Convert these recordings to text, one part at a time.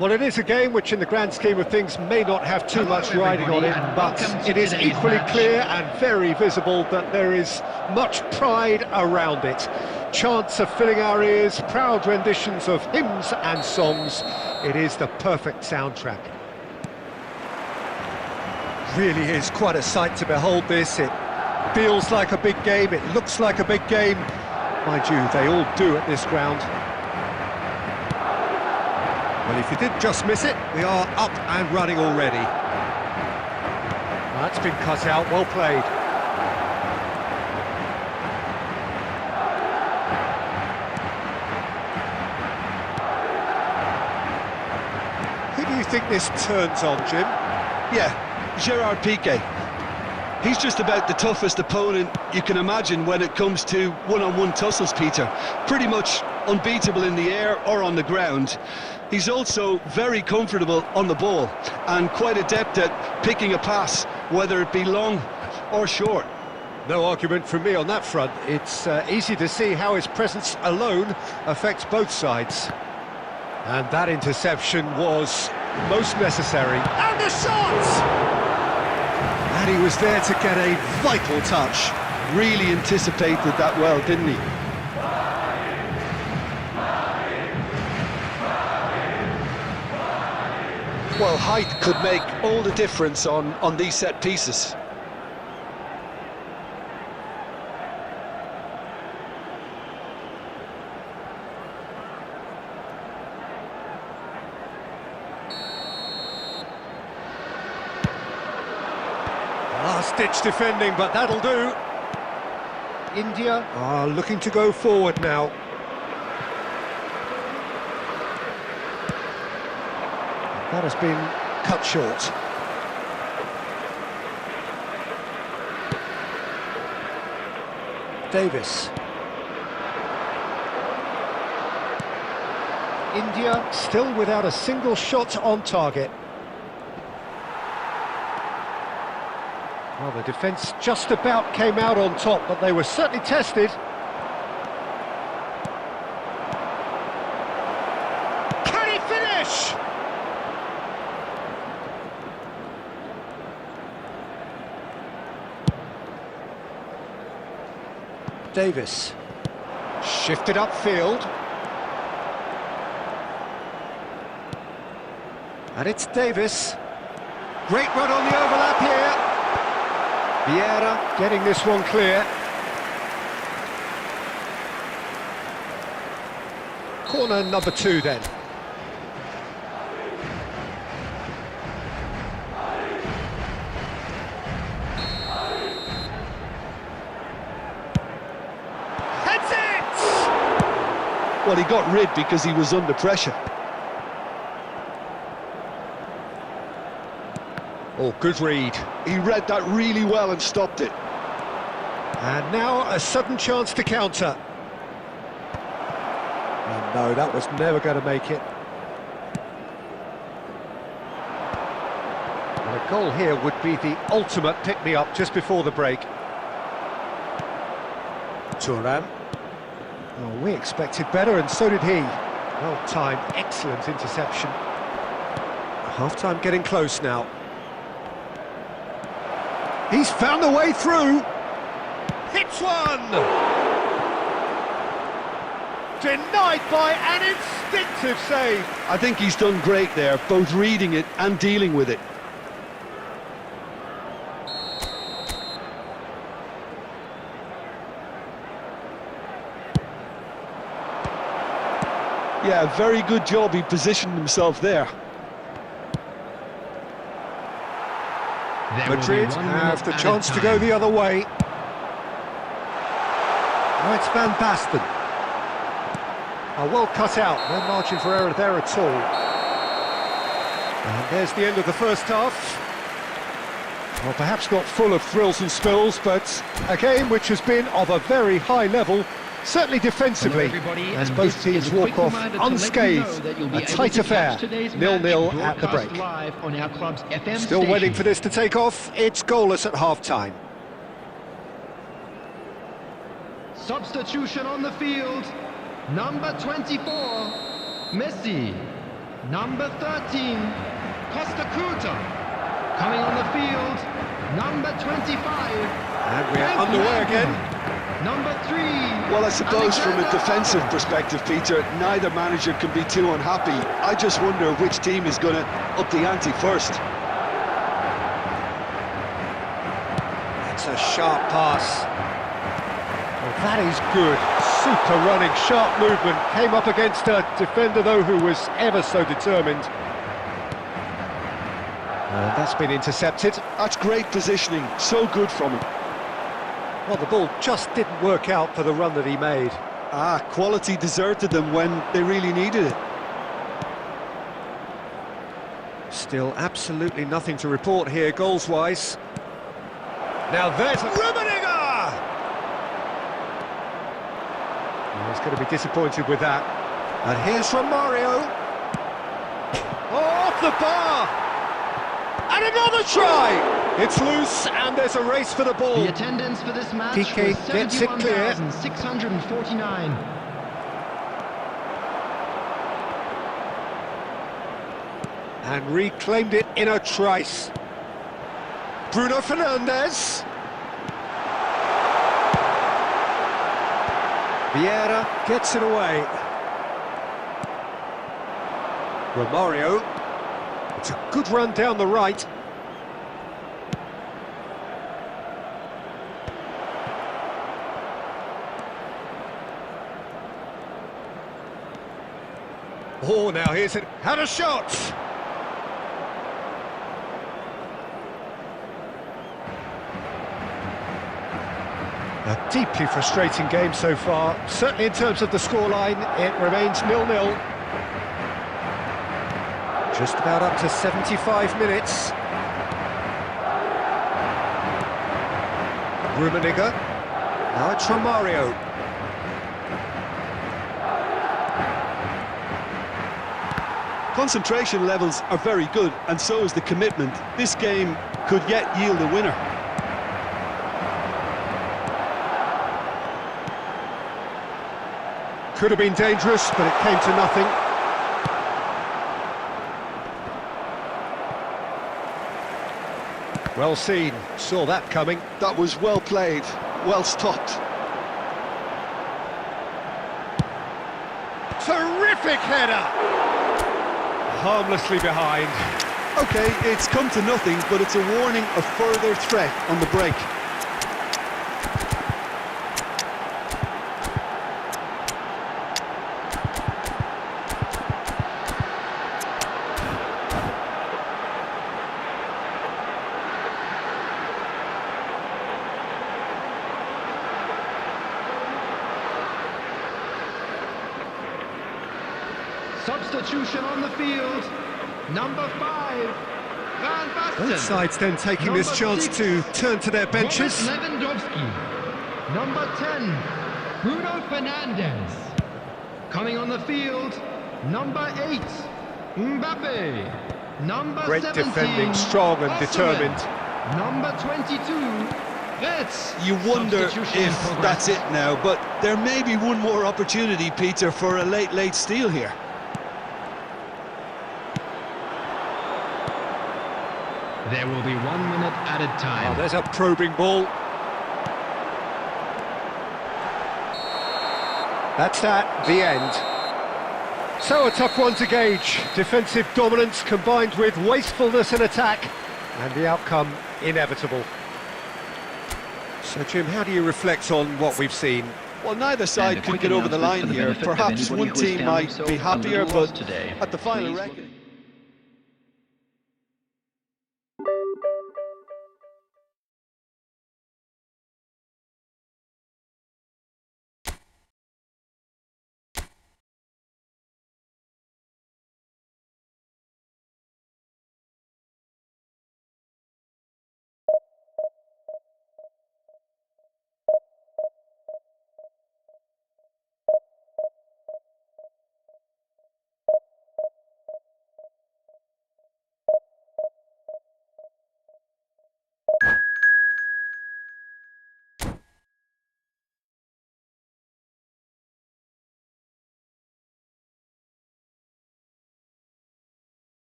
Well, it is a game which, in the grand scheme of things, may not have too much riding on it, but it is equally clear and very visible that there is much pride around it. Chants are filling our ears, proud renditions of hymns and songs. It is the perfect soundtrack. Really is quite a sight to behold this. It feels like a big game, it looks like a big game. Mind you, they all do at this ground. Well, if you did just miss it, we are up and running already. That's been cut out, well played. Who do you think this turns on, Jim? Yeah, Gerard Piqué. He's just about the toughest opponent you can imagine when it comes to one-on-one tussles, Peter. Pretty much unbeatable in the air or on the ground. He's also very comfortable on the ball and quite adept at picking a pass, whether it be long or short. No argument from me on that front. It's easy to see how his presence alone affects both sides. And that interception was most necessary. And the shot! And he was there to get a vital touch. Really anticipated that well, didn't he? Well, height could make all the difference on these set pieces. Last-ditch defending, but that'll do. India are looking to go forward now. That has been cut short. Davis. India still without a single shot on target. Well, the defence just about came out on top, but they were certainly tested. Can he finish? Davis. Shifted upfield. And it's Davis. Great run on the overlap here. Vieira getting this one clear. Corner number 2 then. Heads it! Well, he got rid because he was under pressure. Oh, good read. He read that really well and stopped it. And now a sudden chance to counter. Oh, no, that was never going to make it. And a goal here would be the ultimate pick-me-up just before the break. Thuram. Oh, we expected better, and so did he. Well timed, excellent interception. Half-time getting close now. He's found a way through. Hits one! Denied by an instinctive save. I think he's done great there, both reading it and dealing with it. Yeah, very good job. He positioned himself there. Madrid have the chance to go the other way. Now it's Van Basten. Well cut out, no margin for error there at all. And there's the end of the first half. Well, perhaps not full of thrills and spills, but a game which has been of a very high level, certainly defensively, as both teams walk off unscathed. A tight affair, 0-0 at the break. Still waiting for this to take off. It's goalless at half-time. Substitution on the field, number 24, Messi. Number 13, Costa Curta. Coming on the field, number 25. And we're underway again. Number 3. Well, I suppose from a defensive perspective, Peter, neither manager can be too unhappy. I just wonder which team is going to up the ante first. It's a sharp pass. Well, that is good. Super running, sharp movement. Came up against a defender, though, who was ever so determined. And that's been intercepted. That's great positioning. So good from him. Well, the ball just didn't work out for the run that he made. Quality deserted them when they really needed it. Still absolutely nothing to report here, goals-wise. Now there's Rummenigge! He's going to be disappointed with that. And here's Romario. Oh, off the bar! And another try! It's loose, and there's a race for the ball. The attendance for this match PK was gets it clear. 71,649. And reclaimed it in a trice. Bruno Fernandes. Vieira gets it away. Romario. It's a good run down the right. Oh, now here's it. Had a shot! A deeply frustrating game so far. Certainly in terms of the scoreline, it remains 0-0. Just about up to 75 minutes. Rummenigge. Now it's Romario. Concentration levels are very good, and so is the commitment. This game could yet yield a winner. Could have been dangerous, but it came to nothing. Well seen, saw that coming. That was well played, well stopped. Terrific header! Harmlessly behind. OK, it's come to nothing, but it's a warning of further threat on the break. Substitution on the field, number 5, Van Basten. Both sides then taking this chance to turn to their benches. Lewandowski, number 10, Bruno Fernandes. Coming on the field, number 8, Mbappe. Number Great 17, defending, strong and Osimhen. determined. Number 22, Vets. You wonder Substitution in if progress. that's it now, but there may be one more opportunity, Peter, for a late steal here. There will be 1 minute added time. Oh, there's a probing ball. That's that, the end. So a tough one to gauge. Defensive dominance combined with wastefulness in attack, and the outcome inevitable. So Jim, how do you reflect on what we've seen? Well, neither side could get over the line here. Perhaps one team might be happier, but at the final reckoning...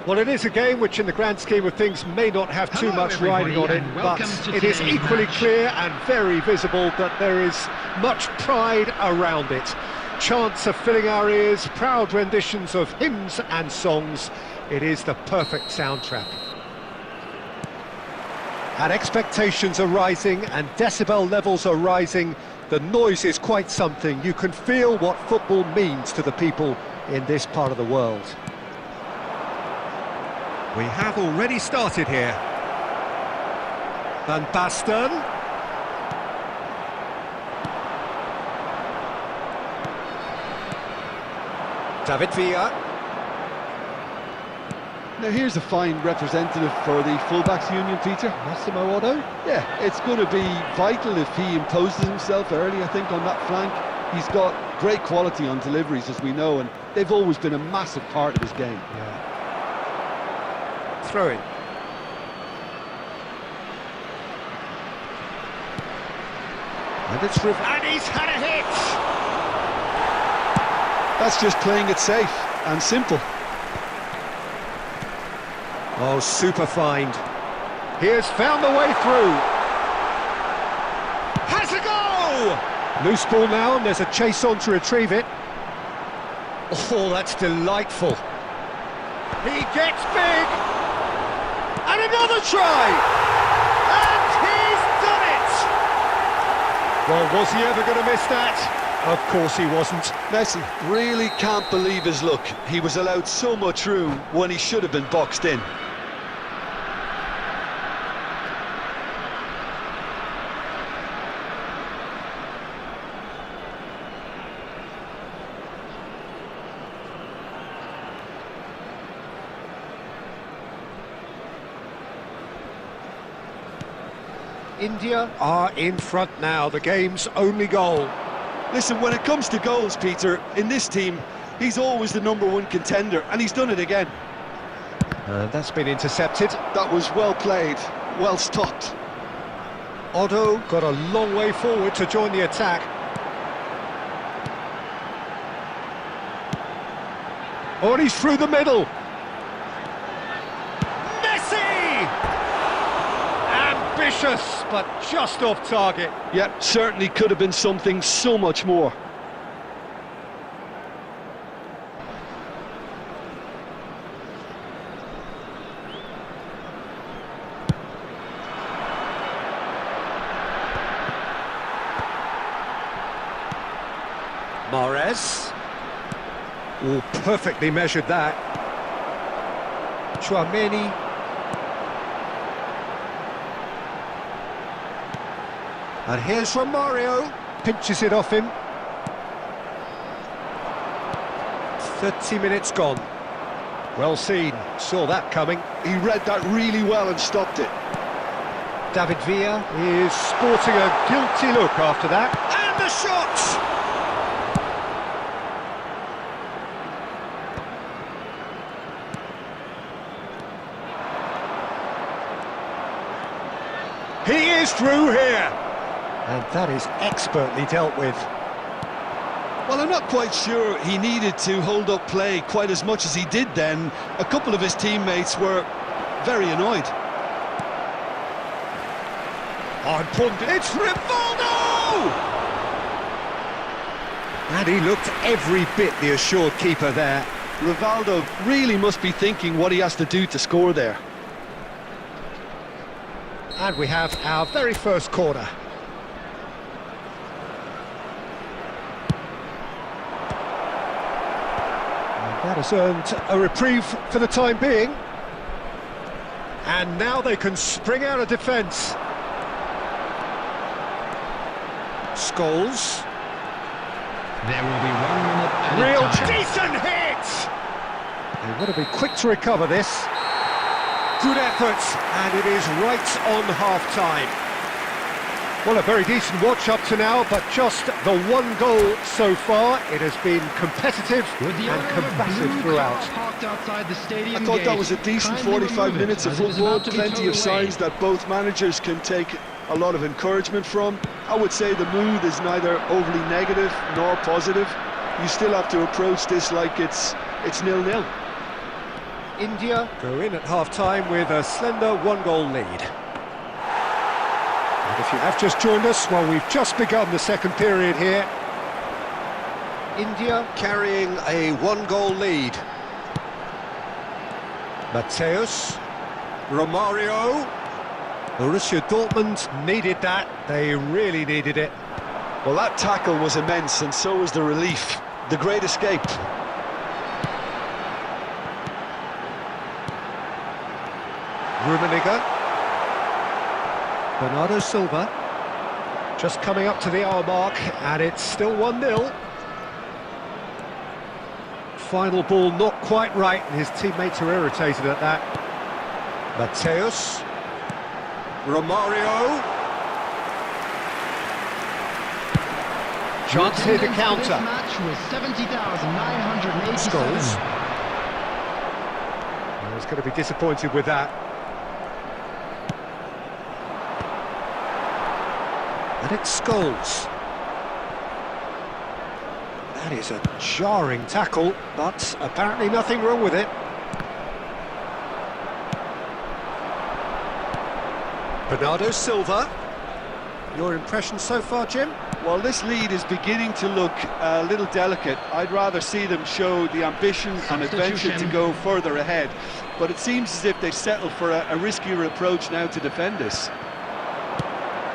Well, it is a game which in the grand scheme of things may not have too Hello, much riding on it, everybody, and but welcome to it is today's equally match. clear and very visible that there is much pride around it. Chants are filling our ears, proud renditions of hymns and songs. It is the perfect soundtrack. And expectations are rising and decibel levels are rising. The noise is quite something. You can feel what football means to the people in this part of the world. We have already started here. Van Basten. David Villa. Now here's a fine representative for the fullbacks union, Peter. Massimo Otto. Yeah, it's going to be vital if he imposes himself early, I think, on that flank. He's got great quality on deliveries, as we know, and they've always been a massive part of his game. Yeah. Throw in. And it's and he's had a hit! That's just playing it safe and simple. Oh, super find. He has found the way through. Has a go! Loose ball now, and there's a chase on to retrieve it. Oh, that's delightful. He gets big! And another try! And he's done it! Well, was he ever going to miss that? Of course he wasn't. Messi really can't believe his luck. He was allowed so much room when he should have been boxed in. India are in front now, the game's only goal. Listen, when it comes to goals, Peter, in this team, he's always the #1 contender, and he's done it again. That's been intercepted. That was well played, well stopped. Otto got a long way forward to join the attack. Oh, and he's through the middle. Messi! Ambitious, but just off target. Yeah, certainly could have been something so much more. Mahrez. Oh, perfectly measured that. Chouameni. And here's Romario. Pinches it off him. 30 minutes gone. Well seen. Saw that coming. He read that really well and stopped it. David Villa is sporting a guilty look after that. And the shot! He is through here. And that is expertly dealt with. Well, I'm not quite sure he needed to hold up play quite as much as he did then. A couple of his teammates were very annoyed. On punt, it's Rivaldo! And he looked every bit the assured keeper there. Rivaldo really must be thinking what he has to do to score there. And we have our very first corner. And that has earned a reprieve for the time being. And now they can spring out of defence. Scholes. There will be 1 minute added Real time. decent hit! They want to be quick to recover this. Good effort, and it is right on half-time. Well, a very decent watch up to now, but just the one goal so far. It has been competitive With the and owner of a combative blue throughout. car parked outside the stadium I thought that gate, was a decent kindly 45 remove it, minutes of as it is football, about to be plenty of towed away. signs that both managers can take a lot of encouragement from. I would say the mood is neither overly negative nor positive. You still have to approach this like it's 0-0. India go in at half-time with a slender one-goal lead. And if you have just joined us, well, we've just begun the second period here. India carrying a one-goal lead. Mateus, Romario. Borussia Dortmund needed that, they really needed it. Well, that tackle was immense, and so was the relief. The great escape. Rummenigge. Bernardo Silva. Just coming up to the hour mark, and it's still 1-0. Final ball not quite right, and his teammates are irritated at that. Mateus. Romario. Chance here to counter. This match was 70,987. Scholes. Well, he's going to be disappointed with that. And it's Scholes. That is a jarring tackle, but apparently nothing wrong with it. Bernardo Silva. Your impression so far, Jim? Well, this lead is beginning to look a little delicate. I'd rather see them show the ambition and adventure to go further ahead. But it seems as if they've settled for a riskier approach now to defend this.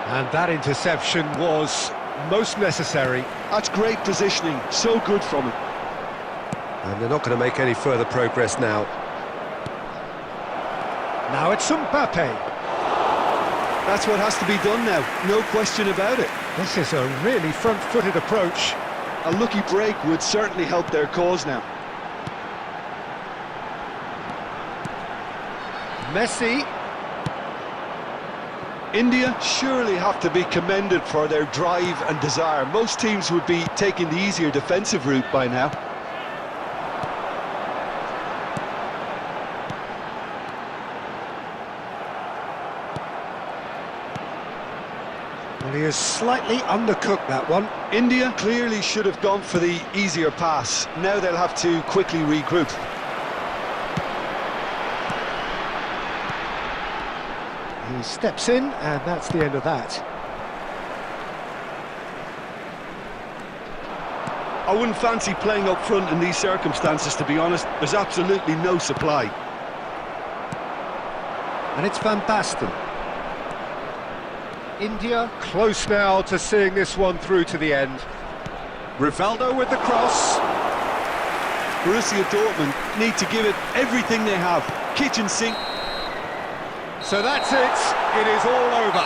And that interception was most necessary. That's great positioning, so good from him. And they're not going to make any further progress now. Now it's Mbappe. That's what has to be done now, no question about it. This is a really front-footed approach. A lucky break would certainly help their cause now. Messi. India surely have to be commended for their drive and desire. Most teams would be taking the easier defensive route by now. Well, he has slightly undercooked that one. India clearly should have gone for the easier pass. Now they'll have to quickly regroup. He steps in, and that's the end of that. I wouldn't fancy playing up front in these circumstances, to be honest. There's absolutely no supply. And it's Van Basten. India close now to seeing this one through to the end. Rivaldo with the cross. Borussia Dortmund need to give it everything they have. Kitchen sink. So that's it. It is all over.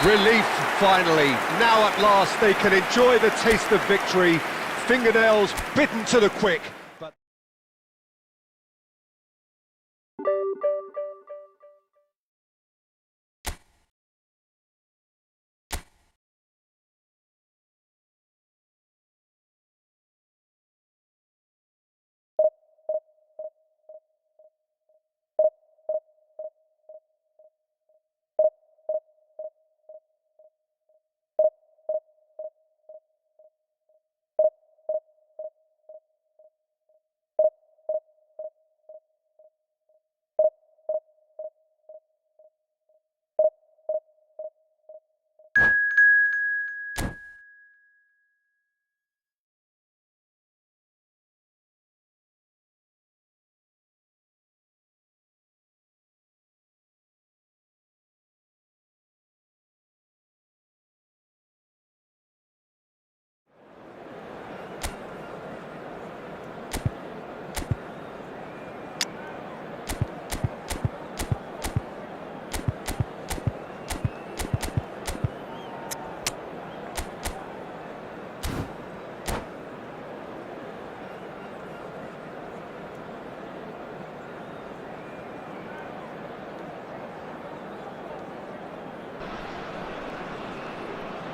Relief, finally. Now at last they can enjoy the taste of victory. Fingernails bitten to the quick. But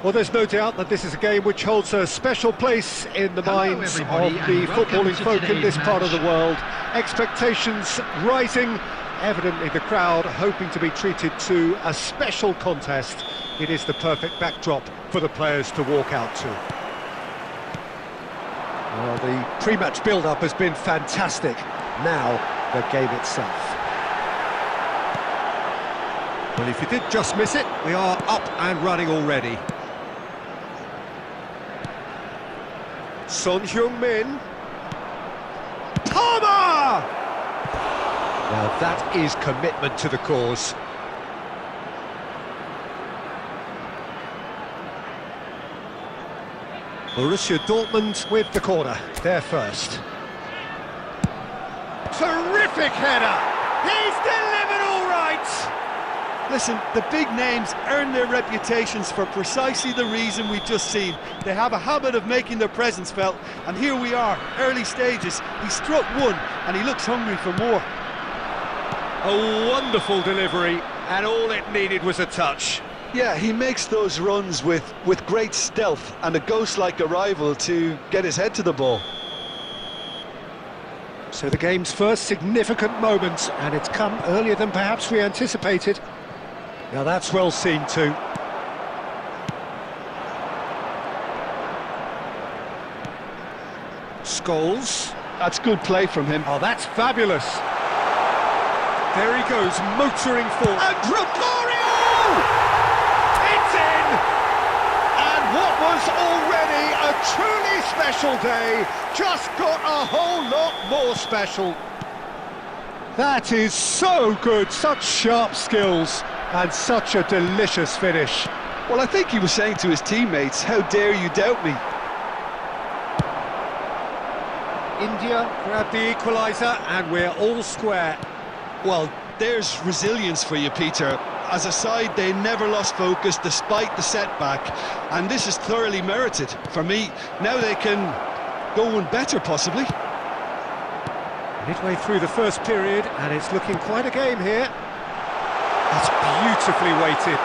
well, there's no doubt that this is a game which holds a special place in the minds of the footballing folk in this part of the world. Expectations rising, evidently the crowd hoping to be treated to a special contest. It is the perfect backdrop for the players to walk out to. Well, the pre-match build-up has been fantastic. Now, the game itself. Well, if you did just miss it, we are up and running already. Son Heung-min. Palmer! Now that is commitment to the cause. Borussia Dortmund with the corner, there first. Terrific header! He's delivered all right! Listen, the big names earn their reputations for precisely the reason we've just seen. They have a habit of making their presence felt, and here we are, early stages. He struck one, and he looks hungry for more. A wonderful delivery, and all it needed was a touch. Yeah, he makes those runs with great stealth and a ghost-like arrival to get his head to the ball. So the game's first significant moment, and it's come earlier than perhaps we anticipated. Now that's well seen too. Scholes. That's good play from him. Oh, that's fabulous. There he goes, motoring forward. And Romario! It's in! And what was already a truly special day just got a whole lot more special. That is so good, such sharp skills, and such a delicious finish. Well, I think he was saying to his teammates, how dare you doubt me? India grab the equaliser, and we're all square. Well, there's resilience for you, Peter. As a side, they never lost focus despite the setback, and this is thoroughly merited. For me, now they can go one better, possibly. Midway through the first period, and it's looking quite a game here. That's beautifully weighted.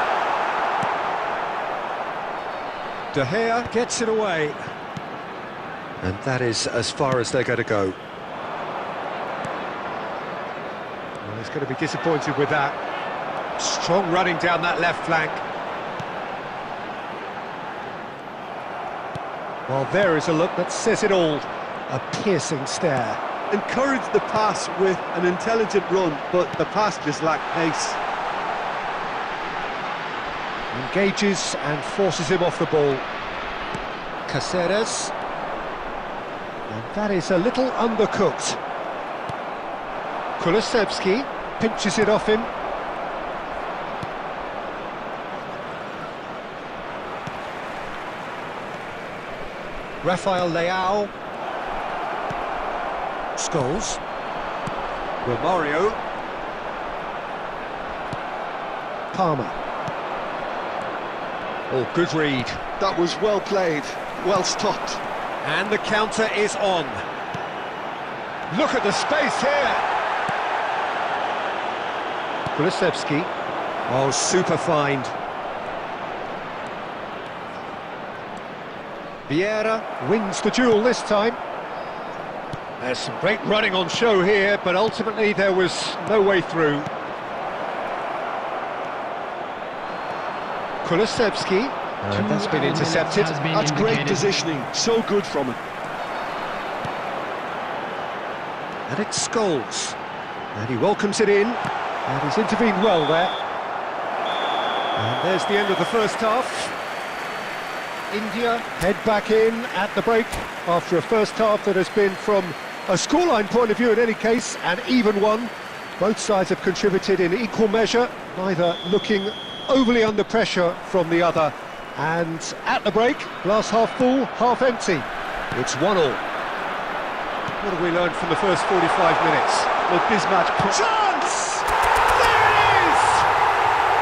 De Gea gets it away. And that is as far as they're going to go. Well, he's going to be disappointed with that. Strong running down that left flank. Well, there is a look that says it all. A piercing stare. Encouraged the pass with an intelligent run, but the pass just lacked pace. Engages and forces him off the ball. Caceres. And that is a little undercooked. Kulusevski pinches it off him. Rafael Leao. Scholes. Romario. Palmer. Oh, good read. That was well played, well stopped. And the counter is on. Look at the space here. Kulusevski. Oh, super find. Vieira wins the duel this time. There's some great running on show here, but ultimately there was no way through. Kulusevski. And that's been intercepted. That's great positioning, so good from him. And it's Scholes. And he welcomes it in. And he's intervened well there. And there's the end of the first half. India head back in at the break after a first half that has been, from a scoreline point of view in any case, an even one. Both sides have contributed in equal measure, neither looking overly under pressure from the other. And at the break, glass half full, half empty. It's 1-1. What have we learned from the first 45 minutes? Well, this match... Chance! There it is!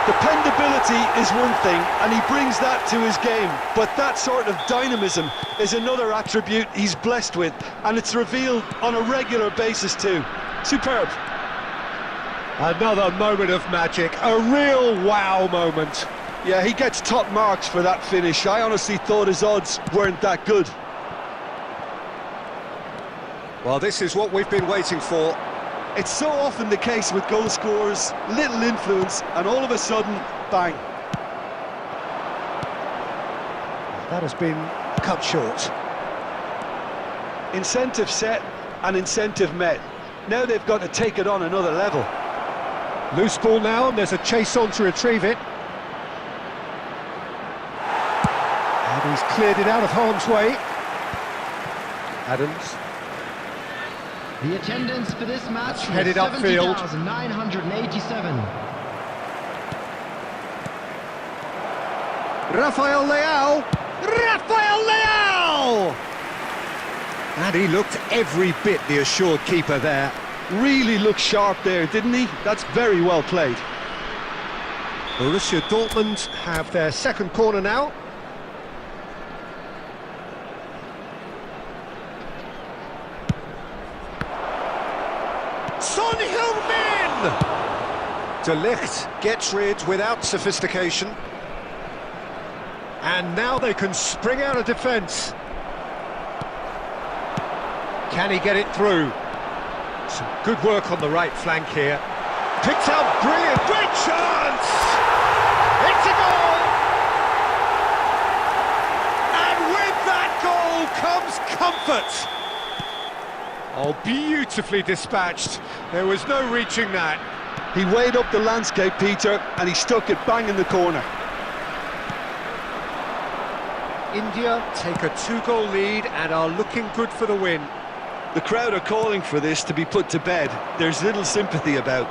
Dependability is one thing, and he brings that to his game. But that sort of dynamism is another attribute he's blessed with, and it's revealed on a regular basis too. Superb. Another moment of magic, a real wow moment. Yeah, he gets top marks for that finish. I honestly thought his odds weren't that good. Well, this is what we've been waiting for. It's so often the case with goal scorers, little influence, and all of a sudden, bang. That has been cut short. Incentive set and incentive met. Now they've got to take it on another level. Loose ball now, and there's a chase on to retrieve it. And he's cleared it out of harm's way. Adams. The attendance for this match That's is headed upfield. 70,987. Rafael Leao! Rafael Leao! And he looked every bit the assured keeper there. Really looked sharp there, didn't he? That's very well played. Borussia Dortmund have their second corner now. Son Heung-min! De Ligt gets rid without sophistication. And now they can spring out of defence. Can he get it through? Some good work on the right flank here. Picked up, brilliant, great chance! It's a goal! And with that goal comes comfort! Oh, beautifully dispatched. There was no reaching that. He weighed up the landscape, Peter, and he stuck it bang in the corner. India take a 2-goal lead and are looking good for the win. The crowd are calling for this to be put to bed. There's little sympathy about.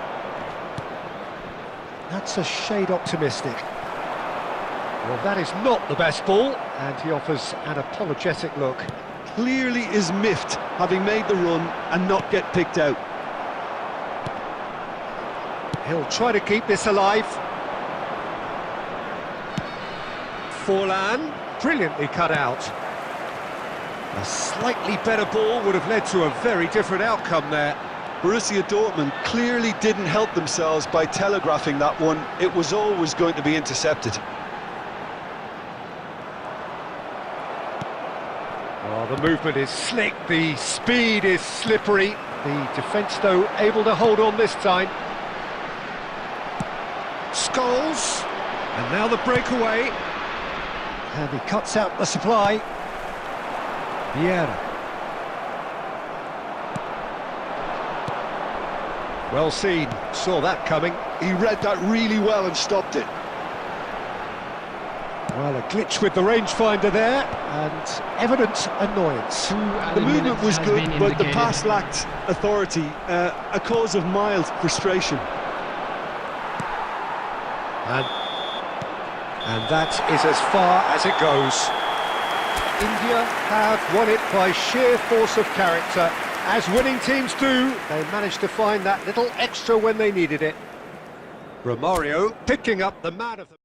That's a shade optimistic. Well, that is not the best ball, and he offers an apologetic look. Clearly is miffed, having made the run and not get picked out. He'll try to keep this alive. Forlan, brilliantly cut out. A slightly better ball would have led to a very different outcome there. Borussia Dortmund clearly didn't help themselves by telegraphing that one. It was always going to be intercepted. Oh, the movement is slick, the speed is slippery. The defence, though, able to hold on this time. Scholes, and now the breakaway. And he cuts out the supply. Vieira. Well seen, saw that coming. He read that really well and stopped it. Well, a glitch with the rangefinder there, and evident annoyance. The movement was good, but the pass lacked authority, a cause of mild frustration. And that is as far as it goes. India have won it by sheer force of character. As winning teams do, they managed to find that little extra when they needed it. Romario picking up the man of the...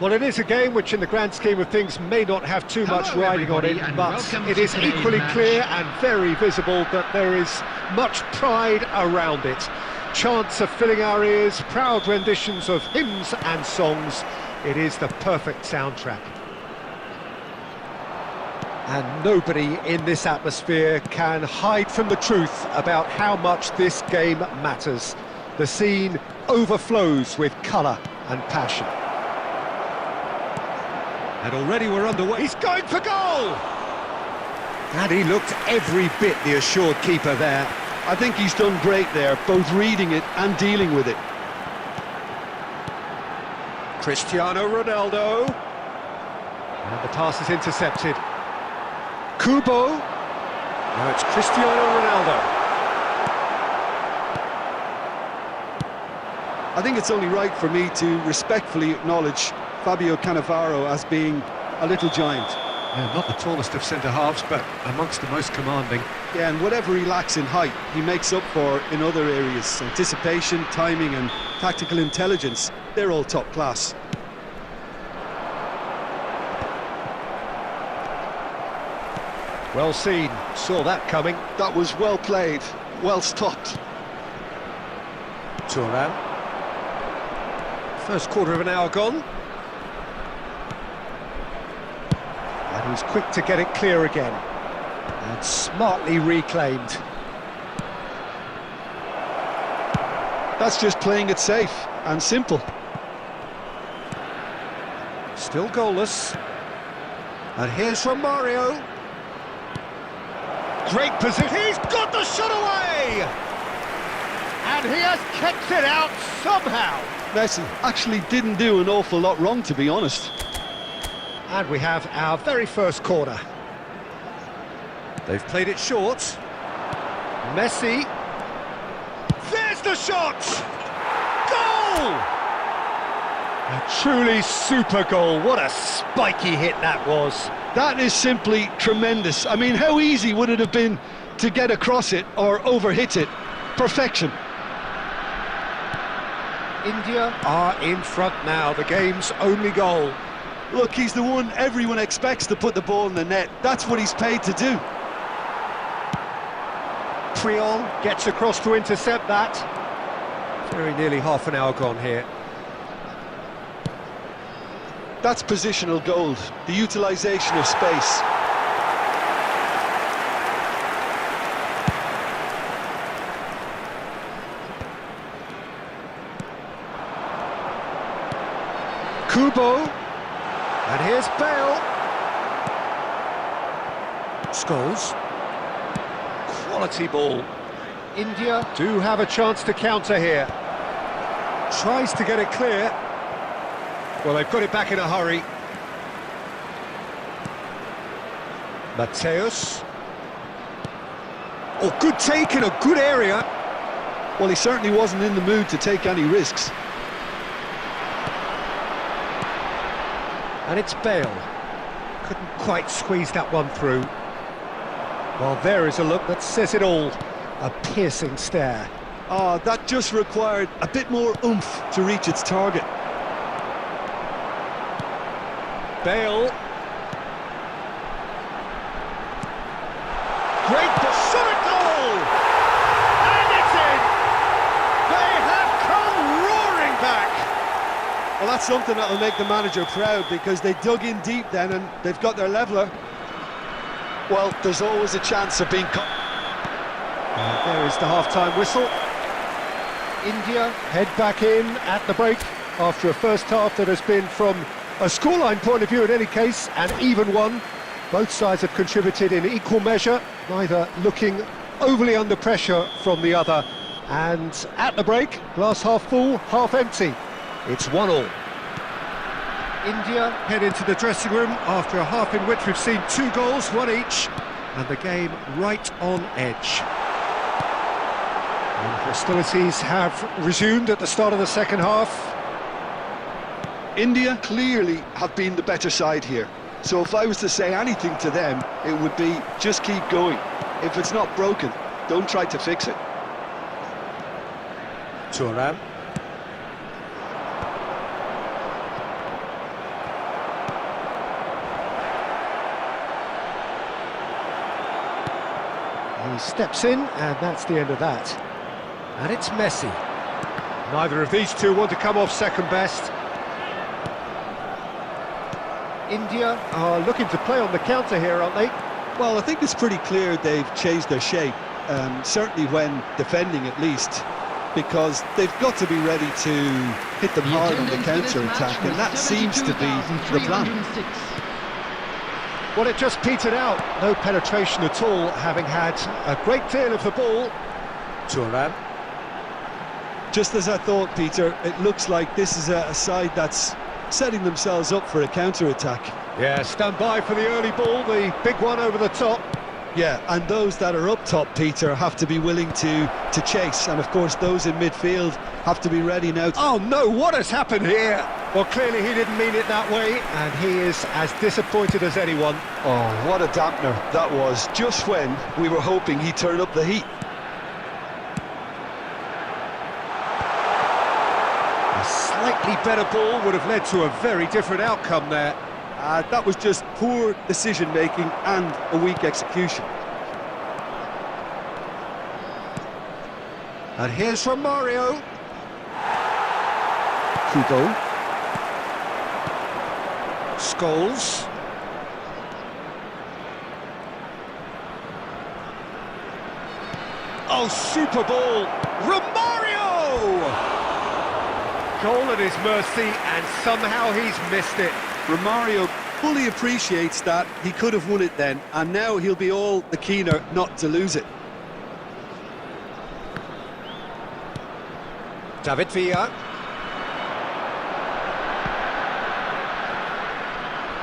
Well, it is a game which in the grand scheme of things may not have too much riding on it, but it is equally clear and very visible that there is much pride around it. Chants are filling our ears, proud renditions of hymns and songs. It is the perfect soundtrack. And nobody in this atmosphere can hide from the truth about how much this game matters. The scene overflows with colour and passion. And already we're underway. He's going for goal! And he looked every bit the assured keeper there. I think he's done great there, both reading it and dealing with it. Cristiano Ronaldo. And the pass is intercepted. Kubo. Now it's Cristiano Ronaldo. I think it's only right for me to respectfully acknowledge Fabio Cannavaro as being a little giant. Yeah, not the tallest of centre-halves, but amongst the most commanding. Yeah, and whatever he lacks in height, he makes up for in other areas. Anticipation, timing and tactical intelligence, they're all top class. Well seen, saw that coming. That was well played, well stopped. Thuram. First quarter of an hour gone. And he's quick to get it clear again. And smartly reclaimed. That's just playing it safe and simple. Still goalless. And here's Romario. Great position. He's got the shot away! And he has kept it out somehow. Messi actually didn't do an awful lot wrong, to be honest. And we have our very first corner. They've played it short. Messi. There's the shot! Goal! A truly super goal. What a spiky hit that was. That is simply tremendous. I mean, how easy would it have been to get across it or overhit it? Perfection. India are in front now, the game's only goal. Look, he's the one everyone expects to put the ball in the net. That's what he's paid to do. Triol gets across to intercept that. Very nearly half an hour gone here. That's positional gold, the utilisation of space. Kubo. And here's Bale. Scholes. Quality ball. India do have a chance to counter here. Tries to get it clear. Well, they've got it back in a hurry. Mateus. Oh, good take in a good area. Well, he certainly wasn't in the mood to take any risks. And it's Bale. Couldn't quite squeeze that one through. Well, there is a look that says it all. A piercing stare. Ah, that just required a bit more oomph to reach its target. Bale. Great shot at goal! And it's in! They have come roaring back! Well, that's something that'll make the manager proud, because they dug in deep then and they've got their leveller. Well, there's always a chance of being cut. There is the half-time whistle. India head back in at the break after a first half that has been, from a scoreline point of view in any case, an even one. Both sides have contributed in equal measure, neither looking overly under pressure from the other. And at the break, glass half full, half empty. It's 1-1. India head into the dressing room after a half in which we've seen 2 goals, 1 each, and the game right on edge. And hostilities have resumed at the start of the second half. India clearly have been the better side here. So if I was to say anything to them, it would be just keep going. If it's not broken, don't try to fix it. Thuram. He steps in, and that's the end of that. And it's Messi. Neither of these two want to come off second best. India are looking to play on the counter here, aren't they? Well, I think it's pretty clear they've changed their shape, certainly when defending at least, because they've got to be ready to hit them hard on the counter-attack, and that seems to be the plan. Well, it just petered out. No penetration at all, having had a great deal of the ball. Turan. Just as I thought, Peter, it looks like this is a side that's setting themselves up for a counter-attack. Yeah, stand by for the early ball, the big one over the top. Yeah, and those that are up top, Peter, have to be willing to chase, and of course those in midfield have to be ready now. Oh no, what has happened here? Well, clearly he didn't mean it that way, and he is as disappointed as anyone. Oh, what a dampener that was, just when we were hoping he'd turn up the heat. A slightly better ball would have led to a very different outcome there. That was just poor decision-making and a weak execution. And here's from Mario. Hugo. Scholes. Oh, super ball! Romario! Goal at his mercy, and somehow he's missed it. Romario fully appreciates that he could have won it then, and now he'll be all the keener not to lose it. David Villa.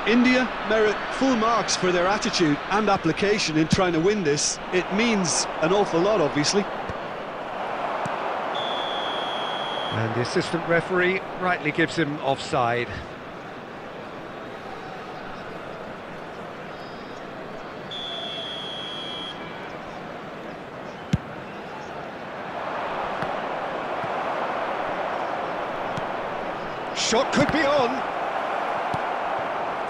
India merit full marks for their attitude and application in trying to win this. It means an awful lot, obviously. And the assistant referee rightly gives him offside. Shot could be on.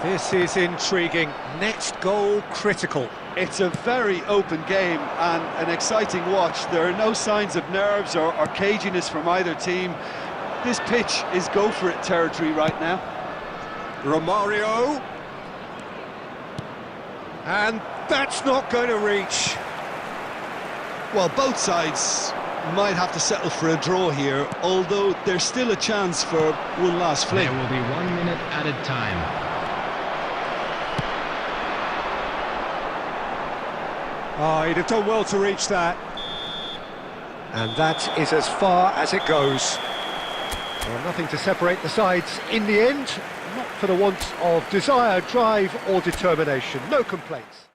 This is intriguing. Next goal critical. It's a very open game and an exciting watch. There are no signs of nerves or caginess from either team. This pitch is go-for-it territory right now. Romario. And that's not going to reach. Well, both sides might have to settle for a draw here, although there's still a chance for one last fling. There will be 1 minute added time. Oh, he'd have done well to reach that. And that is as far as it goes. Well, nothing to separate the sides in the end, not for the want of desire, drive or determination. No complaints.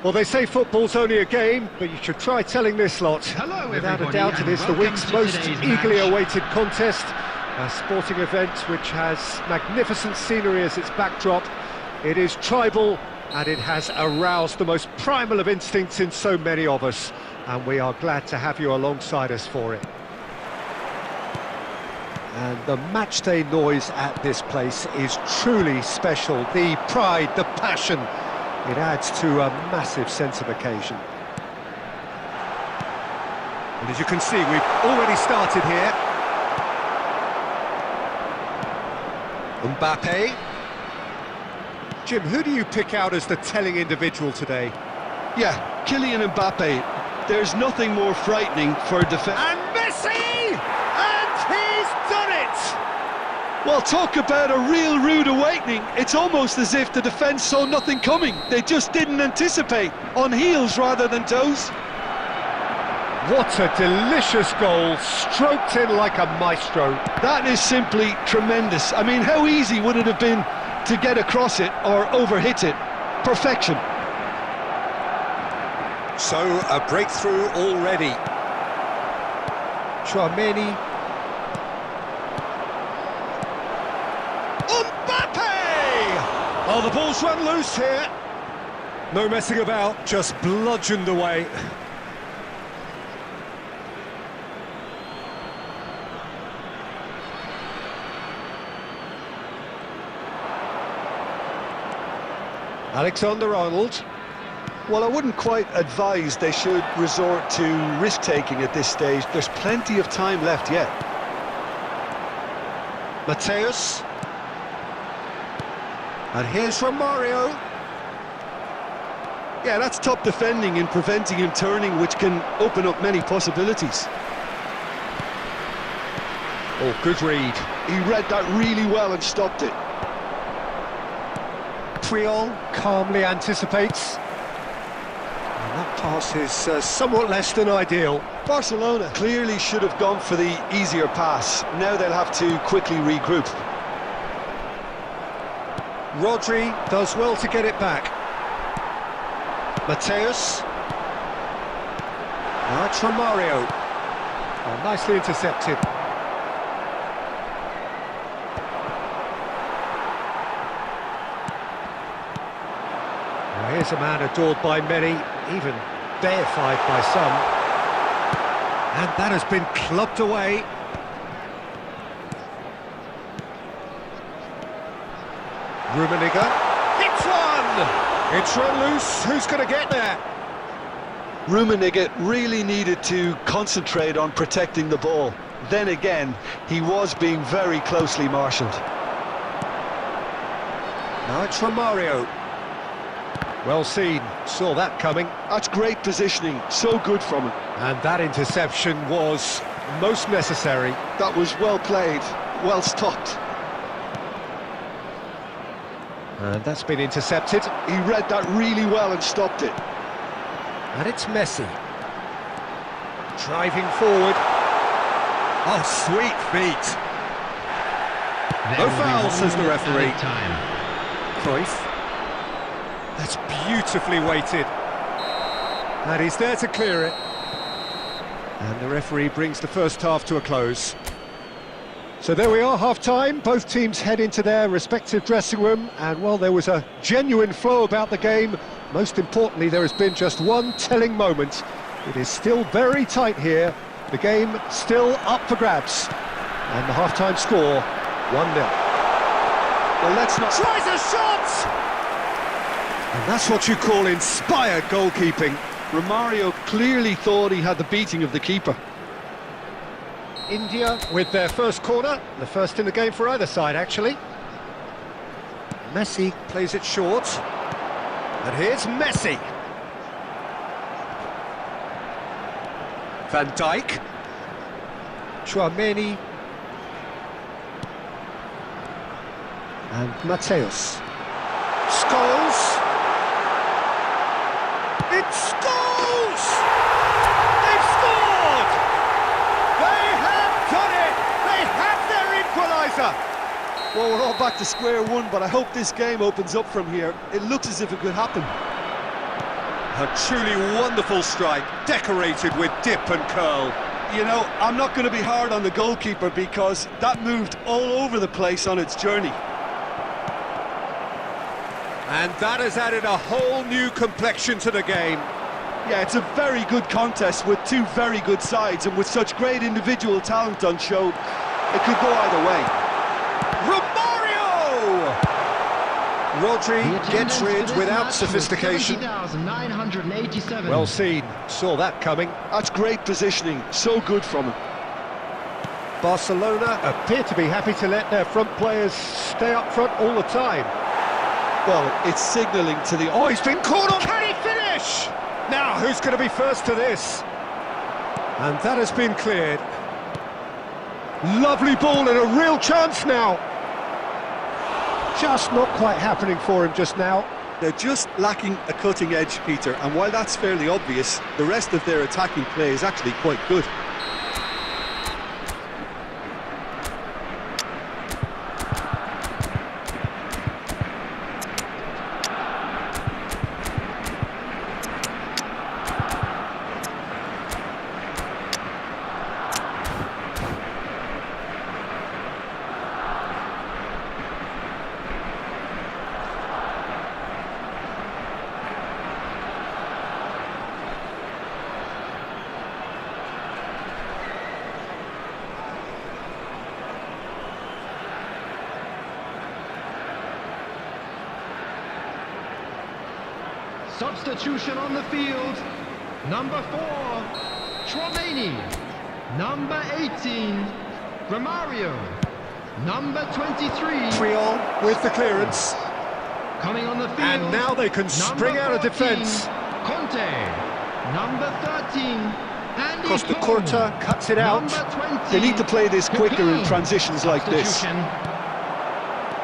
Well, they say football's only a game, but you should try telling this lot. Hello, Without a everybody, doubt, it and is the welcome week's to most today's eagerly match. awaited contest. A sporting event which has magnificent scenery as its backdrop. It is tribal, and it has aroused the most primal of instincts in so many of us. And we are glad to have you alongside us for it. And the matchday noise at this place is truly special. The pride, the passion, it adds to a massive sense of occasion. And as you can see, we've already started here. Mbappe. Jim, who do you pick out as the telling individual today? Yeah, Kylian Mbappe. There's nothing more frightening for a defence. And Messi! And he's done it! Well, talk about a real rude awakening. It's almost as if the defence saw nothing coming. They just didn't anticipate, on heels rather than toes. What a delicious goal, stroked in like a maestro. That is simply tremendous. I mean, how easy would it have been to get across it or overhit it? Perfection. So, a breakthrough already. Tchouaméni. Mbappe! Oh, the ball's run loose here. No messing about, just bludgeoned away. Alexander-Arnold. Well, I wouldn't quite advise they should resort to risk-taking at this stage. There's plenty of time left yet. Mateus. And here's Romario. Yeah, that's top defending and preventing him turning, which can open up many possibilities. Oh, good read. He read that really well and stopped it. Puyol calmly anticipates. And that pass is somewhat less than ideal. Barcelona clearly should have gone for the easier pass. Now they'll have to quickly regroup. Rodri does well to get it back. Mateus. Now it's Romario. Oh, nicely intercepted. Now here's a man adored by many, even deified by some. And that has been clubbed away. Rummenigge. Hits one! It's run loose. Who's going to get there? Rummenigge really needed to concentrate on protecting the ball. Then again, he was being very closely marshalled. Now it's Romario. Well seen. Saw that coming. That's great positioning. So good from him. And that interception was most necessary. That was well played. Well stopped. And that's been intercepted. He read that really well and stopped it. And it's Messi. Driving forward. Oh, sweet feet. No foul, says the referee. Cruyff. That's beautifully weighted. And he's there to clear it. And the referee brings the first half to a close. So there we are, half-time. Both teams head into their respective dressing room, and while there was a genuine flow about the game, most importantly, there has been just one telling moment. It is still very tight here. The game still up for grabs. And the half-time score, 1-0. Well, let's not... Tries a shot! And that's what you call inspired goalkeeping. Romario clearly thought he had the beating of the keeper. India with their first corner, the first in the game for either side, actually. Messi plays it short. And here's Messi. Van Dijk. Tchouaméni. And Mateus. Scholes. It's Scholes! They've scored! They have done it! They have their equaliser! Well, we're all back to square one, but I hope this game opens up from here. It looks as if it could happen. A truly wonderful strike, decorated with dip and curl. You know, I'm not going to be hard on the goalkeeper because that moved all over the place on its journey. And that has added a whole new complexion to the game. Yeah, it's a very good contest with two very good sides, and with such great individual talent on show, it could go either way. Romario! Rodri gets rid without sophistication. 70,987. Well seen, saw that coming. That's great positioning, so good from him. Barcelona appear to be happy to let their front players stay up front all the time. Well, it's signalling to the... Oh, he's been caught on! Can he finish? Now, who's going to be first to this? And that has been cleared. Lovely ball and a real chance now. Just not quite happening for him just now. They're just lacking a cutting edge, Peter, and while that's fairly obvious, the rest of their attacking play is actually quite good. Substitution on the field. Number 4, Chouameni. Number 18, Romario. Number 23, Triol with the clearance. coming on the field. And now they can spring out of defence. Conte. Number 13, Andy Costa Cole. Curta cuts it out. Number 20, They need to play this quicker in transitions like this. Substitution.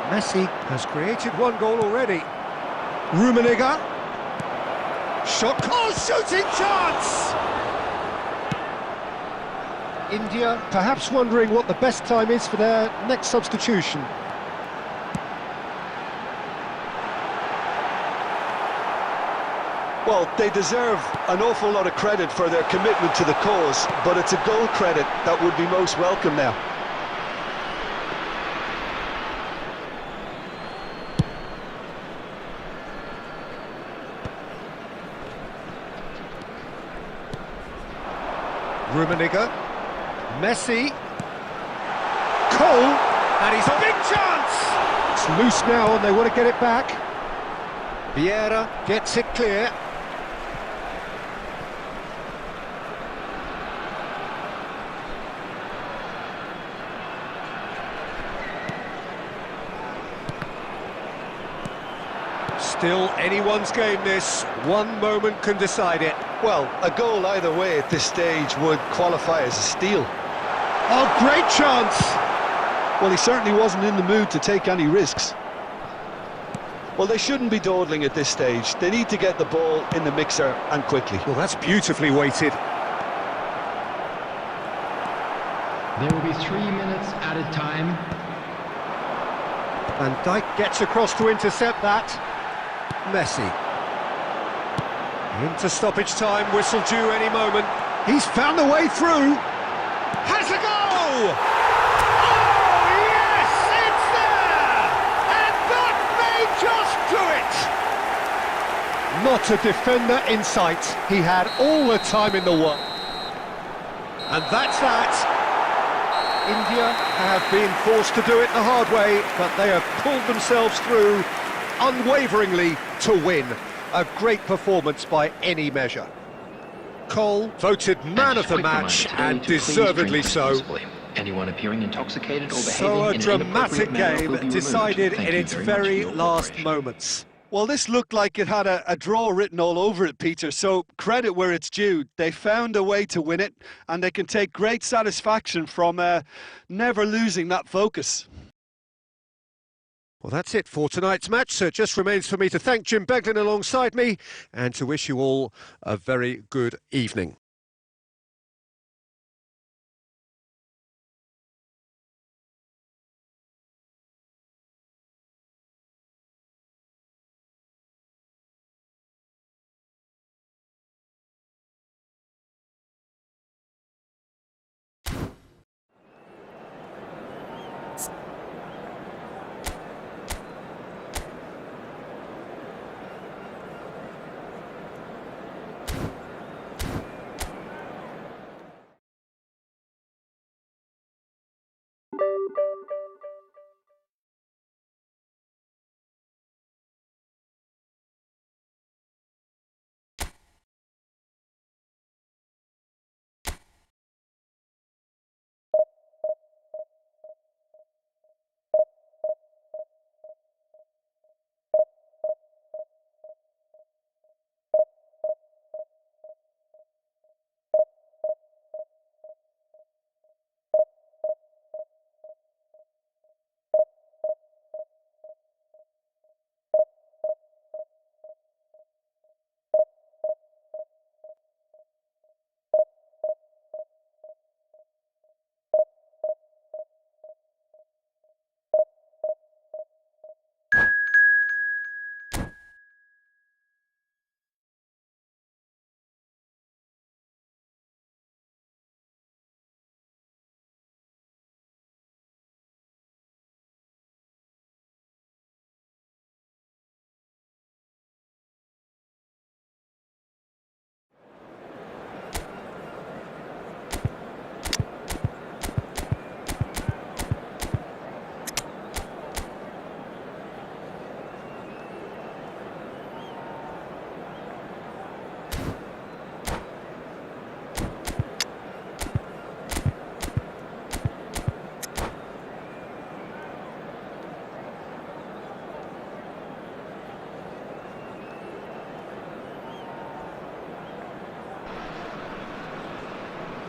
Messi has created one goal already. Rummenigge. Shot. Oh, shooting chance! India perhaps wondering what the best time is for their next substitution. Well, they deserve an awful lot of credit for their commitment to the cause, but it's a goal credit that would be most welcome now. Rummenigge, Messi, Cole, and he's a big chance! It's loose now and they want to get it back. Vieira gets it clear. Still anyone's game this, one moment can decide it. Well, a goal either way at this stage would qualify as a steal. Oh, great chance! Well, he certainly wasn't in the mood to take any risks. Well, they shouldn't be dawdling at this stage. They need to get the ball in the mixer and quickly. Well, that's beautifully weighted. There will be 3 minutes added time. Van Dijk gets across to intercept that. Messi. Into stoppage time, whistle due any moment. He's found a way through. Has a go! Oh, yes, it's there! And that may just do it! Not a defender in sight. He had all the time in the world. And that's that. India have been forced to do it the hard way, but they have pulled themselves through unwaveringly to win. A great performance by any measure. Cole voted man of the match, and deservedly so. Anyone appearing intoxicated or behaving So a in an dramatic inappropriate manner will be game removed. decided Thank in you its very much for very your last cooperation. moments. Well, this looked like it had a draw written all over it, Peter, so credit where it's due. They found a way to win it, and they can take great satisfaction from never losing that focus. Well, that's it for tonight's match, so it just remains for me to thank Jim Beglin alongside me and to wish you all a very good evening.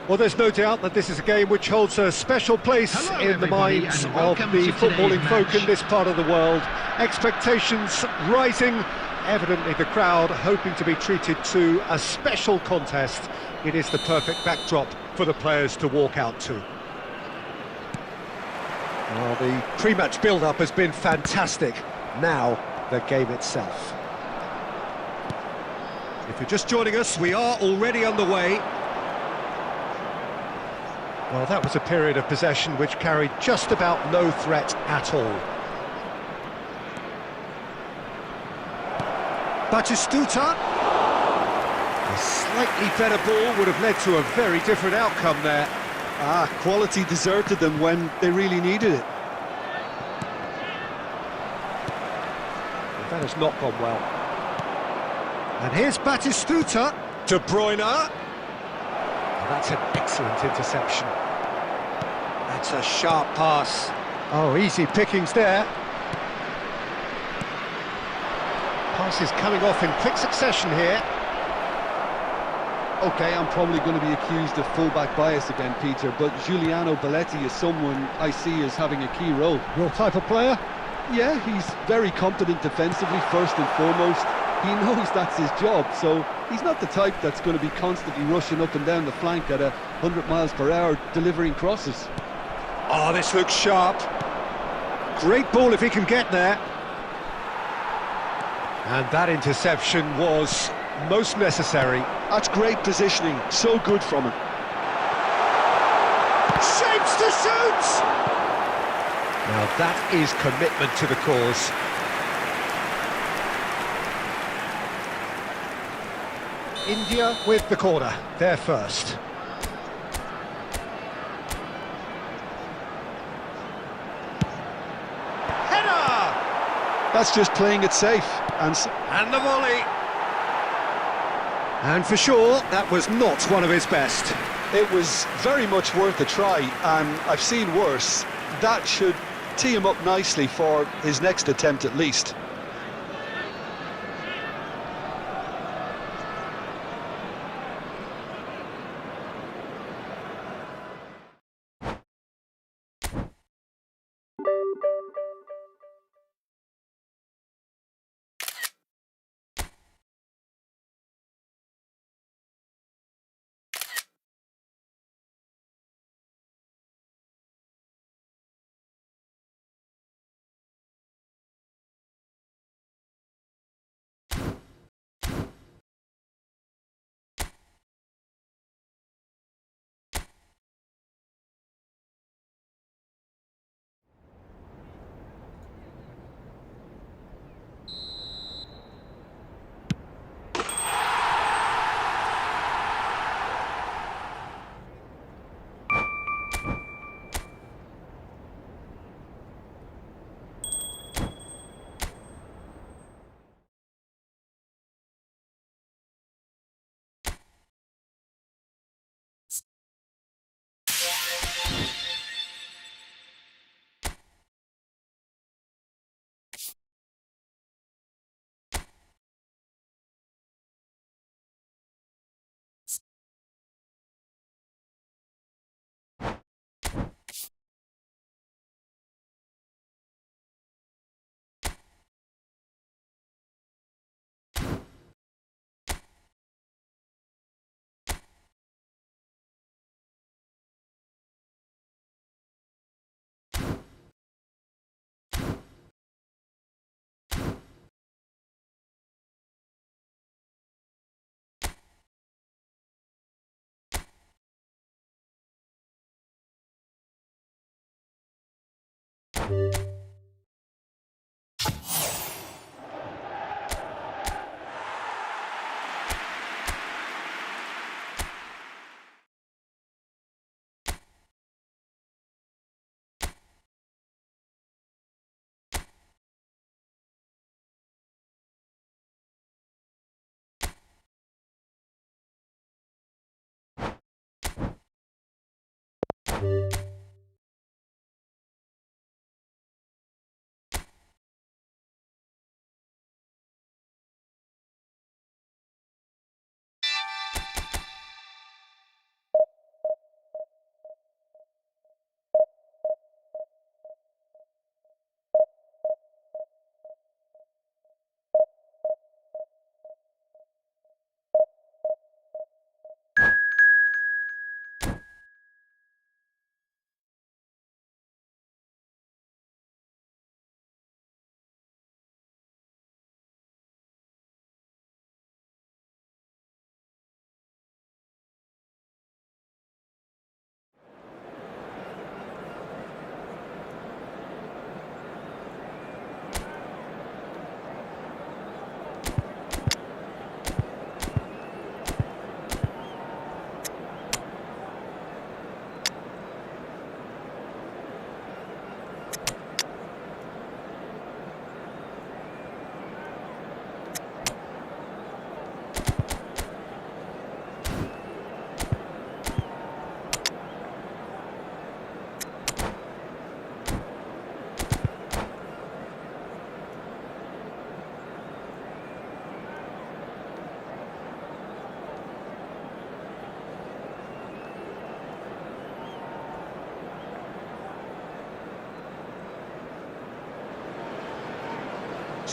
Well, there's no doubt that this is a game which holds a special place Hello, in the everybody, minds and of welcome the to footballing today's folk in match. this part of the world. Expectations rising, evidently the crowd hoping to be treated to a special contest. It is the perfect backdrop for the players to walk out to. Well, the pre-match build-up has been fantastic. Now, the game itself. If you're just joining us, we are already underway. Well, that was a period of possession which carried just about no threat at all. Batistuta. A slightly better ball would have led to a very different outcome there. Quality deserted them when they really needed it. That has not gone well. And here's Batistuta. De Bruyne. That's an excellent interception. That's a sharp pass. Oh, easy pickings there. Passes coming off in quick succession here. Okay, I'm probably going to be accused of fullback bias again, Peter, but Giuliano Belletti is someone I see as having a key role. Your type of player? Yeah, he's very competent defensively, first and foremost. He knows that's his job, so he's not the type that's going to be constantly rushing up and down the flank at 100 miles per hour, delivering crosses. Oh, this looks sharp. Great ball if he can get there. And that interception was most necessary. That's great positioning, so good from him. Shapes to shoot! Now that is commitment to the cause. India with the corner, they're first. Header! That's just playing it safe. And the volley. And for sure, that was not one of his best. It was very much worth a try, and I've seen worse. That should tee him up nicely for his next attempt at least.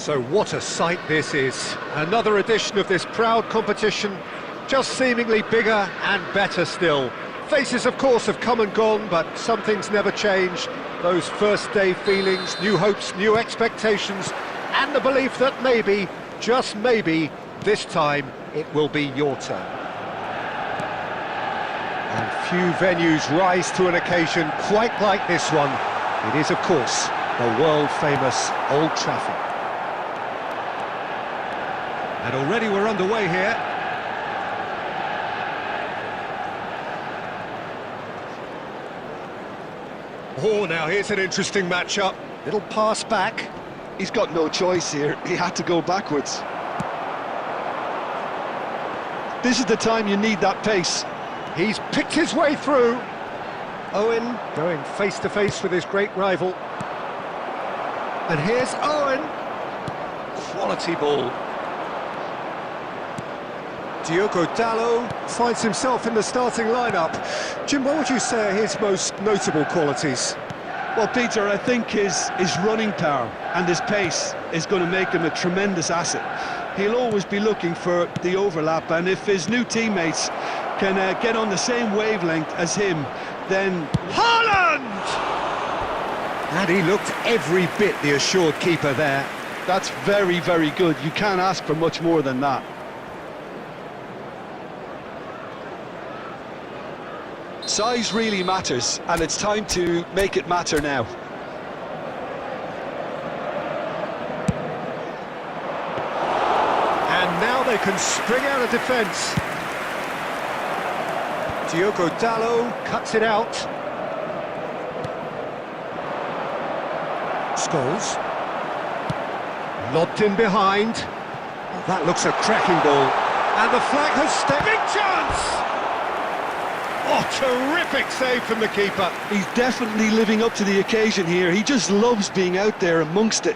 So what a sight this is. Another edition of this proud competition, just seemingly bigger and better still. Faces, of course, have come and gone, but some things never change. Those first day feelings, new hopes, new expectations, and the belief that maybe, just maybe, this time it will be your turn. And few venues rise to an occasion quite like this one. It is, of course, the world-famous Old Trafford. And already we're underway here. Oh, now here's an interesting matchup. Little pass back. He's got no choice here. He had to go backwards. This is the time you need that pace. He's picked his way through. Owen going face-to-face with his great rival. And here's Owen. Quality ball. Diogo Dalot finds himself in the starting lineup. Jim, what would you say are his most notable qualities? Well, Peter, I think his running power and his pace is going to make him a tremendous asset. He'll always be looking for the overlap, and if his new teammates can get on the same wavelength as him, then... Haaland! And he looked every bit the assured keeper there. That's very, very good. You can't ask for much more than that. Size really matters, and it's time to make it matter now. And now they can spring out of defence. Diogo Dalot cuts it out. Scholes. Lobbed in behind. Oh, that looks a cracking ball. And the flag has stepped. Big chance! Oh, terrific save from the keeper. He's definitely living up to the occasion here. He just loves being out there amongst it.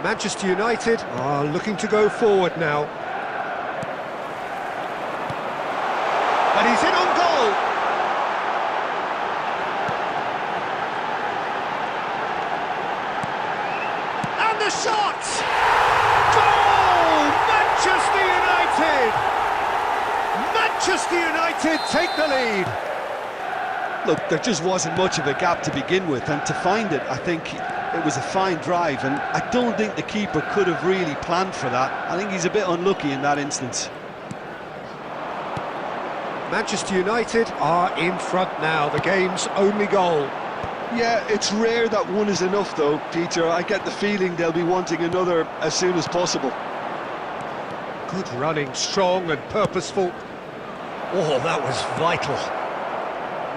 Manchester United are looking to go forward now. And he's in on goal. And the shot! Goal! Manchester United! Manchester United take the lead. Look, there just wasn't much of a gap to begin with, and to find it, I think it was a fine drive, and I don't think the keeper could have really planned for that. I think he's a bit unlucky in that instance. Manchester United are in front now, the game's only goal. Yeah, it's rare that one is enough though, Peter. I get the feeling they'll be wanting another as soon as possible. Good running, strong and purposeful. Oh, that was vital.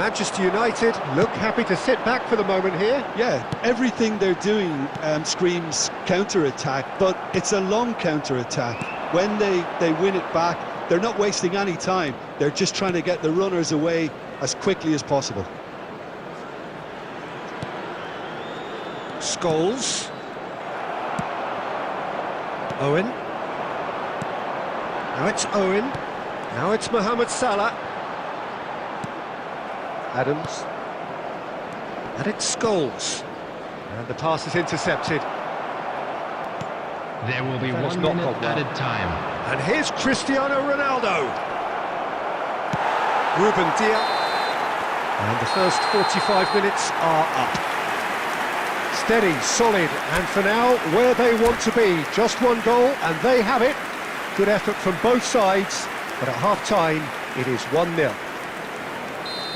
Manchester United look happy to sit back for the moment here. Yeah, everything they're doing screams counter-attack, but it's a long counter-attack. When they win it back, they're not wasting any time. They're just trying to get the runners away as quickly as possible. Scholes. Owen. Now it's Owen. Now it's Mohamed Salah. Adams. And it's Scholes. And the pass is intercepted. There will be That has 1 not minute gone well. added time. And here's Cristiano Ronaldo. Ruben Diaz. And the first 45 minutes are up. Steady, solid, and for now, where they want to be. Just one goal, and they have it. Good effort from both sides, but at half-time, it is 1-0.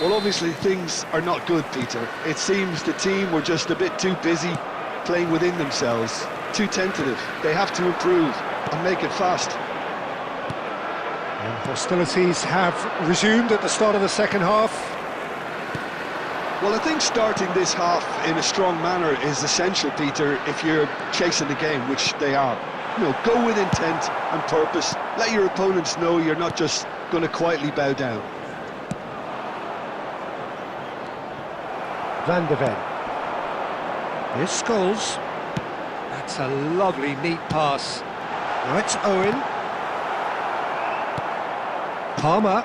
Well, obviously things are not good, Peter. It seems the team were just a bit too busy playing within themselves, too tentative. They have to improve and make it fast. And hostilities have resumed at the start of the second half. Well, I think starting this half in a strong manner is essential, Peter, if you're chasing the game, which they are. You know, go with intent and purpose. Let your opponents know you're not just going to quietly bow down. Van de Ven. Here's Scholes. That's a lovely, neat pass. Now it's Owen. Palmer. And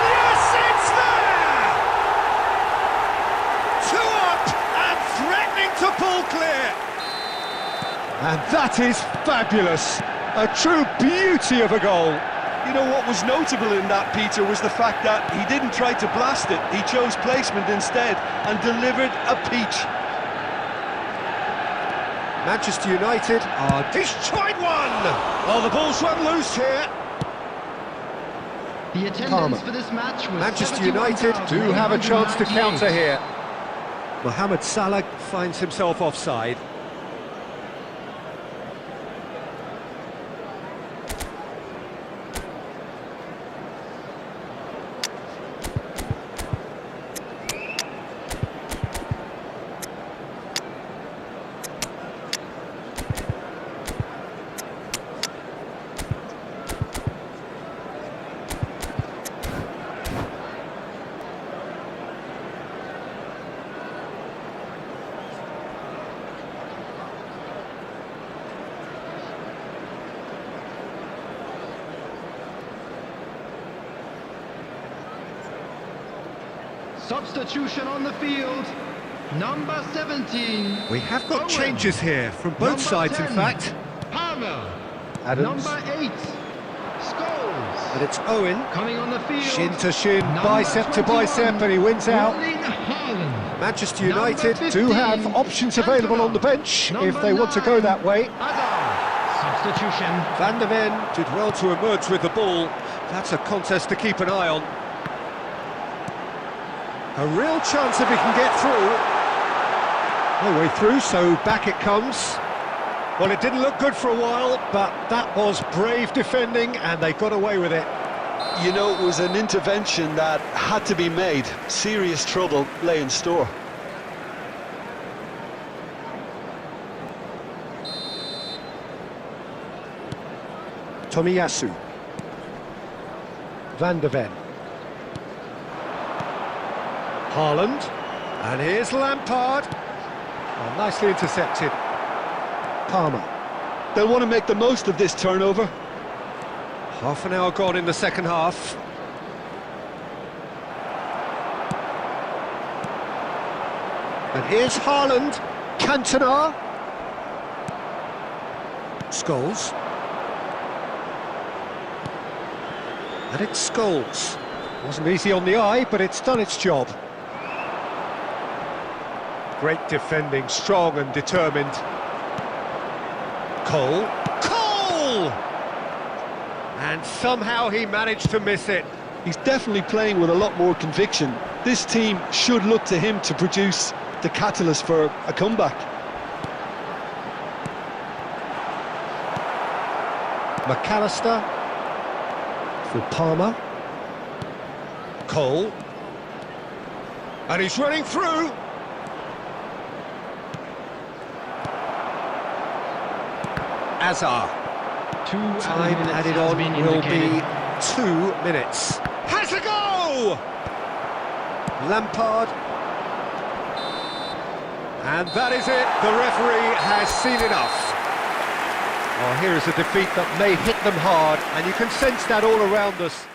yes, it's there! 2 up and threatening to pull clear. And that is fabulous. A true beauty of a goal. You know what was notable in that, Peter, was the fact that he didn't try to blast it. He chose placement instead and delivered a peach. Manchester United are destroyed one. Oh, the ball's run loose here. The attendance Palmer. for this match was Manchester United do have a chance to 71,898. counter here. Mohamed Salah finds himself offside. Substitution on the field. Number 17. We have got Owen. changes here from both Number sides, 10. in fact. Palmer. Adams. Number 8. Scholes. But it's Owen. Coming on the field. Shin to shin, Number bicep to 21. bicep, and he wins out. Erling Haaland. Manchester Number United 15, do have options available on the bench if Number they want to go 9, that way. Hazard. Substitution. Van der Ven did well to emerge with the ball. That's a contest to keep an eye on. A real chance if he can get through. No way through, so back it comes. Well, it didn't look good for a while, but that was brave defending, and they got away with it. You know, it was an intervention that had to be made. Serious trouble lay in store. Tomiyasu. Van der Ven. Haaland. And here's Lampard. Oh, nicely intercepted. Palmer. They'll want to make the most of this turnover. Half an hour gone in the second half. And here's Haaland. Cantona. Scholes. And it's Scholes. Wasn't easy on the eye, but it's done its job. Great defending, strong and determined. Cole. Cole! And somehow he managed to miss it. He's definitely playing with a lot more conviction. This team should look to him to produce the catalyst for a comeback. McAllister for Palmer. Cole. And he's running through. Azar. Time added on will be 2 minutes. Has a go! Lampard. And that is it. The referee has seen enough. Oh, here is a defeat that may hit them hard, and you can sense that all around us.